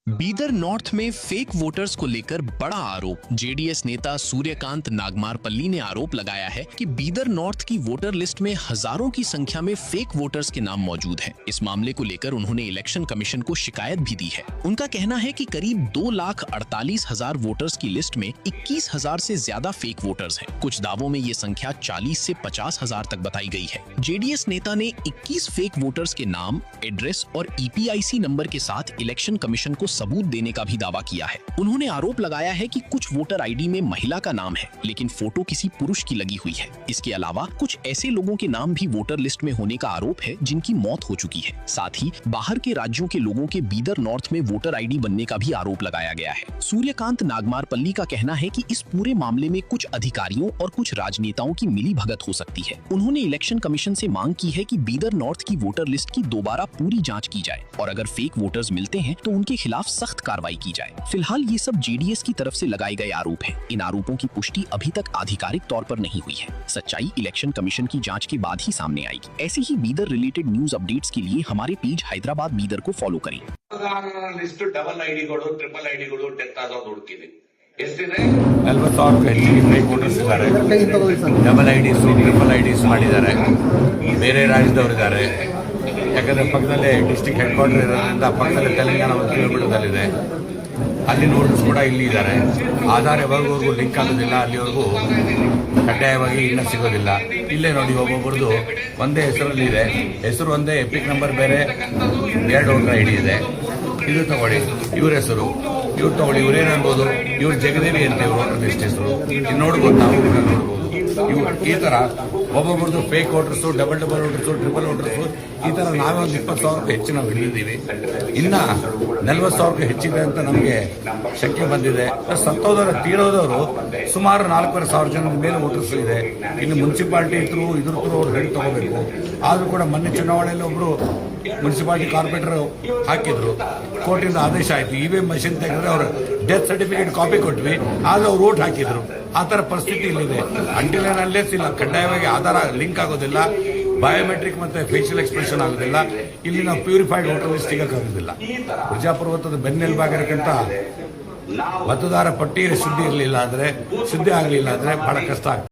Bidar north में fake voters को लेकर बड़ा आरोप। जेडीएस नेता सूर्यकांत नागमारपल्ली ने आरोप लगाया है कि बीदर नॉर्थ की वोटर लिस्ट में हजारों की संख्या में फेक वोटर्स के नाम मौजूद हैं। इस मामले को लेकर उन्होंने इलेक्शन कमीशन को शिकायत भी दी है। उनका कहना है कि करीब 2,48,000 वोटर्स की लिस्ट में 21,000 से ज्यादा फेक वोटर्स हैं। कुछ दावों में ये संख्या 40 से 50,000 तक बताई गई है। जेडीएस नेता ने 21 फेक वोटर्स के नाम, एड्रेस और ईपीआईसी नंबर के साथ इलेक्शन कमीशन को सबूत देने का भी दावा किया है। उन्होंने आरोप लगाया है कि कुछ वोटर आईडी में महिला का नाम है, लेकिन फोटो किसी पुरुष की लगी हुई है। इसके अलावा कुछ ऐसे लोगों के नाम भी वोटर लिस्ट में होने का आरोप है जिनकी मौत हो चुकी है। साथ ही बाहर के राज्यों के लोगों के बीदर नॉर्थ में वोटर आईडी बनने का भी आरोप लगाया गया है। सूर्यकांत नागमारपल्ली का कहना है कि इस पूरे मामले में कुछ अधिकारियों और कुछ राजनेताओं की मिलीभगत हो सकती है। उन्होंने इलेक्शन कमीशन से मांग की है कि बीदर नॉर्थ की वोटर लिस्ट की दोबारा पूरी जांच की जाए और अगर फेक वोटर्स मिलते हैं तो उनके खिलाफ सख्त कार्रवाई की जाए। फिलहाल ये सब जेडीएस की तरफ से लगाए गए आरोप हैं। इन आरोपों की पुष्टि अभी तक आधिकारिक तौर पर नहीं हुई है। सच्चाई इलेक्शन कमीशन की जांच के बाद ही सामने आएगी। ऐसे ही बीदर रिलेटेड न्यूज अपडेट्स के लिए हमारे पेज हैदराबाद बीदर को फॉलो करें। ಲಿಸ್ಟ್ ಡಬಲ್ ಐಡಿಗಳು ಟ್ರಿಪಲ್ ಐಡಿಗಳು ಡೆತ್ ಆದವ್ರು ಹುಡುಕಿದೆ ಎಷ್ಟಿದೆ 40,000 ಹೆಚ್ಚಿಗೆ ಫೇಕ್ ವೋಟರ್ಸ್ ಇದ್ದಾರೆ. ಡಬಲ್ ಐಡಿಸ್ ಟ್ರಿಪಲ್ ಐಡಿಸ್ ಮಾಡಿದ್ದಾರೆ. ಬೇರೆ ರಾಜ್ಯದವರಿದ್ದಾರೆ. ಯಾಕಂದರೆ ಪಕ್ಕದಲ್ಲೇ ಡಿಸ್ಟ್ರಿಕ್ಟ್ ಹೆಡ್ ಕ್ವಾರ್ಟರ್ ಇರೋದ್ರಿಂದ ಪಕ್ಕದಲ್ಲೇ ತೆಲಂಗಾಣ 1 ಕಿಲೋಮೀಟರ್ದಲ್ಲಿದೆ. ಅಲ್ಲಿ ವೋಟರ್ಸ್ ಕೂಡ ಇಲ್ಲಿ ಇದ್ದಾರೆ. ಆಧಾರ್ ಯಾವಾಗವರೆಗೂ ಲಿಂಕ್ ಆಗೋದಿಲ್ಲ ಅಲ್ಲಿವರೆಗೂ ಕಡ್ಡಾಯವಾಗಿ ಇನ್ನೂ ಸಿಗೋದಿಲ್ಲ. ಇಲ್ಲೇ ನೋಡಿ ಒಬ್ಬೊಬ್ಬರದು ಒಂದೇ ಹೆಸರಲ್ಲಿದೆ. ಹೆಸರು ಒಂದೇ, ಎಪಿಕ್ ನಂಬರ್ ಬೇರೆ, 2 ವೋಟರ್ ಐಡಿ ಇದೆ. ಇದು ತಗೊಳ್ಳಿ, ಇವ್ರ ಹೆಸರು, ಇವ್ರು ತಗೊಳ್ಳಿ, ಇವ್ರೇನು ಅನ್ಬೋದು, ಇವ್ರು ಜಗದೇವಿ ಅಂತ ಇವ್ರು ವೋಟರ್ ಲಿಸ್ಟ್ ಹೆಸರು. ಇದು ನೋಡ್ಬೋದು, ನಾವು ಕೂಡ ನೋಡ್ಬೋದು. ಇವು ಈ ಥರ ಒಬ್ಬೊಬ್ಬರದು fake voters, double voters, triple voters, ಈ ಥರ ನಾವೇ ಒಂದು 20,000 ಹೆಚ್ಚು ನಾವು ಹಿಡಿದಿದ್ದೀವಿ. ಇನ್ನು 40,000 ಹೆಚ್ಚಿದೆ ಅಂತ ನಮಗೆ ಶಂಕೆ ಬಂದಿದೆ. ಸತ್ತೋದವರು, ತೀರೋದವರು ಸುಮಾರು 4,500 ಜನದ ಮೇಲೆ ವೋಟರ್ಸ್ ಇದೆ. ಇನ್ನು ಮುನ್ಸಿಪಾಲಿಟಿ ಇದ್ರು ಇದ್ರ ಅವ್ರು ಹೇಳಿ ತಗೋಬೇಕು. ಆದರೂ ಕೂಡ ಮೊನ್ನೆ ಚುನಾವಣೆಯಲ್ಲಿ ಒಬ್ಬರು ಮುನ್ಸಿಪಾಲಿಟಿ ಕಾರ್ಪೊರೇಟರ್ ಹಾಕಿದ್ರು, ಕೋರ್ಟಿಂದ ಆದೇಶ ಆಯಿತು. ಇವಿಎಂ ಮಷಿನ್ ತೆಗೆದ್ರೆ ಅವರು ಡೆತ್ ಸರ್ಟಿಫಿಕೇಟ್ ಕಾಪಿ ಕೊಟ್ವಿ, ಆದ್ರೆ ಅವ್ರು ವೋಟ್ ಹಾಕಿದ್ರು. ಆ ಥರ ಪರಿಸ್ಥಿತಿ ಇಲ್ಲಿದೆ. ಅಂಟಿಲೇನಲ್ಲೇ ಇಲ್ಲ, ಕಡ್ಡಾಯವಾಗಿ ಆಧಾರ ಲಿಂಕ್ ಆಗೋದಿಲ್ಲ, ಬಯೋಮೆಟ್ರಿಕ್ ಮತ್ತೆ ಫೇಶಿಯಲ್ ಎಕ್ಸ್ಪ್ರೆಷನ್ ಆಗೋದಿಲ್ಲ. ಇಲ್ಲಿ ನಾವು ಪ್ಯೂರಿಫೈಡ್ ವೋಟರ್ ಲಿಸ್ಟ್ ಸಿಗೋಕ್ಕಾಗೋದಿಲ್ಲ. ಪ್ರಜಾಪ್ರಭುತ್ವದ ಬೆನ್ನೆಲುಬಾಗಿರಕ್ಕಿಂತ ಮತದಾರ ಪಟ್ಟಿ ಶುದ್ಧಿ ಆಗಲಿಲ್ಲ ಅಂದ್ರೆ ಬಹಳ ಕಷ್ಟ ಆಗ್ತದೆ.